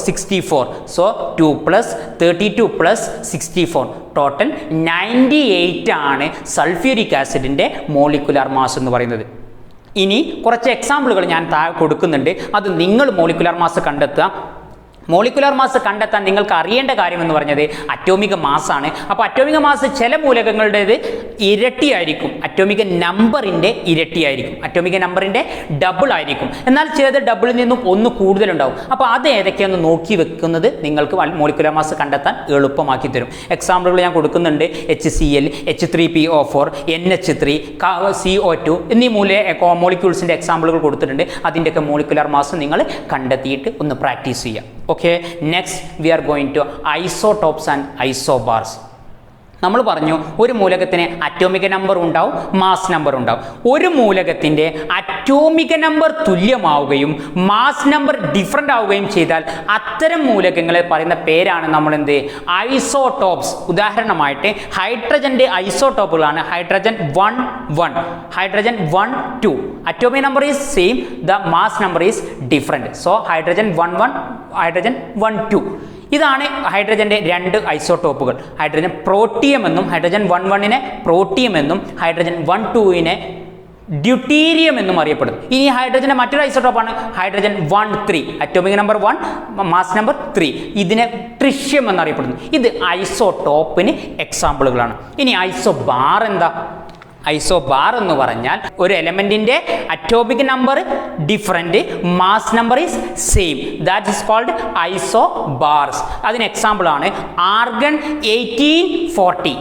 64. So 2 plus 32 plus 64, total 98 ആണ് സൾഫ്യൂരിക് ആസിഡിൻ്റെ മോളിക്യുലാർ മാസ് എന്ന് പറയുന്നത്. ഇനി കുറച്ച് എക്സാമ്പിളുകൾ ഞാൻ കൊടുക്കുന്നുണ്ട്, അത് നിങ്ങൾ മോളിക്യുലാർ മാസ് കണ്ടെത്തുക. മോളിക്യുലാർ മാസ് കണ്ടെത്താൻ നിങ്ങൾക്ക് അറിയേണ്ട കാര്യം എന്ന് പറഞ്ഞത് അറ്റോമിക മാസാണ്. അപ്പോൾ അറ്റോമിക മാസ് ചില മൂലകങ്ങളുടേത് ഇരട്ടിയായിരിക്കും, അറ്റോമിക നമ്പറിൻ്റെ ഇരട്ടിയായിരിക്കും, അറ്റോമിക നമ്പറിൻ്റെ ഡബിൾ ആയിരിക്കും. എന്നാൽ ചിലത് ഡബിളിൽ നിന്നും 1 കൂടുതലുണ്ടാവും. അപ്പോൾ അത് ഏതൊക്കെയാണെന്ന് നോക്കി വെക്കുന്നത് നിങ്ങൾക്ക് മോളിക്യുലാർ മാസ് കണ്ടെത്താൻ എളുപ്പമാക്കി തരും. എക്സാമ്പിളുകൾ ഞാൻ കൊടുക്കുന്നുണ്ട്. HCl, H3PO4, NH3, CO2 എന്നീ മോളിക്യൂൾസിൻ്റെ എക്സാമ്പിളുകൾ കൊടുത്തിട്ടുണ്ട്. അതിൻ്റെയൊക്കെ മോളിക്യുലാർ മാസ് നിങ്ങൾ കണ്ടെത്തിയിട്ട് ഒന്ന് പ്രാക്ടീസ് ചെയ്യുക. Okay, next we are going to isotopes and isobars. നമ്മൾ പറഞ്ഞു ഒരു മൂലകത്തിന് അറ്റോമിക നമ്പർ ഉണ്ടാവും, മാസ് നമ്പർ ഉണ്ടാവും. ഒരു മൂലകത്തിൻ്റെ അറ്റോമിക നമ്പർ തുല്യമാവുകയും മാസ് നമ്പർ ഡിഫറൻ്റ് ആവുകയും ചെയ്താൽ അത്തരം മൂലകങ്ങളെ പറയുന്ന പേരാണ് നമ്മൾ എന്ത്? ഐസോടോപ്സ്. ഉദാഹരണമായിട്ട് ഹൈഡ്രജൻ്റെ ഐസോടോപ്പുകളാണ് hydrogen 1 1, hydrogen 1 2. Atomic number is same, the mass number is different. So hydrogen 1 1, hydrogen 1 2. ഇതാണ് ഹൈഡ്രജൻ്റെ 2 ഐസോടോപ്പുകൾ. ഹൈഡ്രജൻ പ്രോട്ടിയം എന്നും, ഹൈഡ്രജൻ 1 1നെ പ്രോട്ടിയം എന്നും, ഹൈഡ്രജൻ 1 2നെ ഡ്യൂട്ടീരിയം എന്നും അറിയപ്പെടുന്നു. ഇനി ഹൈഡ്രജൻ്റെ മറ്റൊരു ഐസോട്ടോപ്പാണ് hydrogen 1,3, atomic number 1, mass number 3. ഇതിനെ ട്രിഷ്യം എന്നറിയപ്പെടുന്നു. ഇത് ഐസോട്ടോപ്പിന് എക്സാമ്പിളുകളാണ്. ഇനി ഐസോബാർ എന്താ? ഐസോബാർ എന്ന് പറഞ്ഞാൽ ഒരു എലമെന്റിന്റെ atomic number different, mass number is same, that is called isobars. അതിന് എക്സാമ്പിൾ ആണ് argon 1840,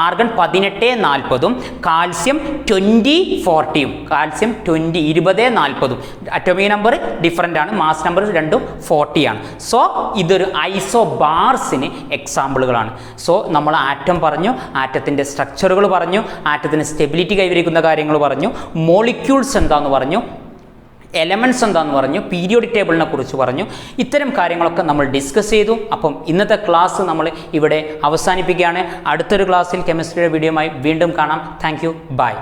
argon 1840, calcium 2040, calcium 2040. Atomic number different ആണ്, മാസ് നമ്പർ രണ്ടും 40 ആണ്. സോ ഇതൊരു ഐസോബാർസിന് എക്സാമ്പിളുകളാണ്. സോ നമ്മൾ ആറ്റം പറഞ്ഞു, ആറ്റത്തിൻ്റെ സ്ട്രക്ചറുകൾ പറഞ്ഞു, ആറ്റത്തിന് സ്റ്റെബിലിറ്റി കൈവരിക്കുന്ന കാര്യങ്ങൾ പറഞ്ഞു, മോളിക്യൂൾസ് എന്താണെന്ന് പറഞ്ഞു, എലമെൻറ്റ്സ് എന്താണെന്ന് പറഞ്ഞു, പീരിയോഡിക് ടേബിളിനെ കുറിച്ച് പറഞ്ഞു. ഇത്തരം കാര്യങ്ങളൊക്കെ നമ്മൾ ഡിസ്കസ് ചെയ്തു. അപ്പം ഇന്നത്തെ ക്ലാസ് നമ്മൾ ഇവിടെ അവസാനിപ്പിക്കുകയാണ്. അടുത്തൊരു ക്ലാസ്സിൽ കെമിസ്ട്രിയുടെ വീഡിയോയുമായി വീണ്ടും കാണാം. Thank you, by.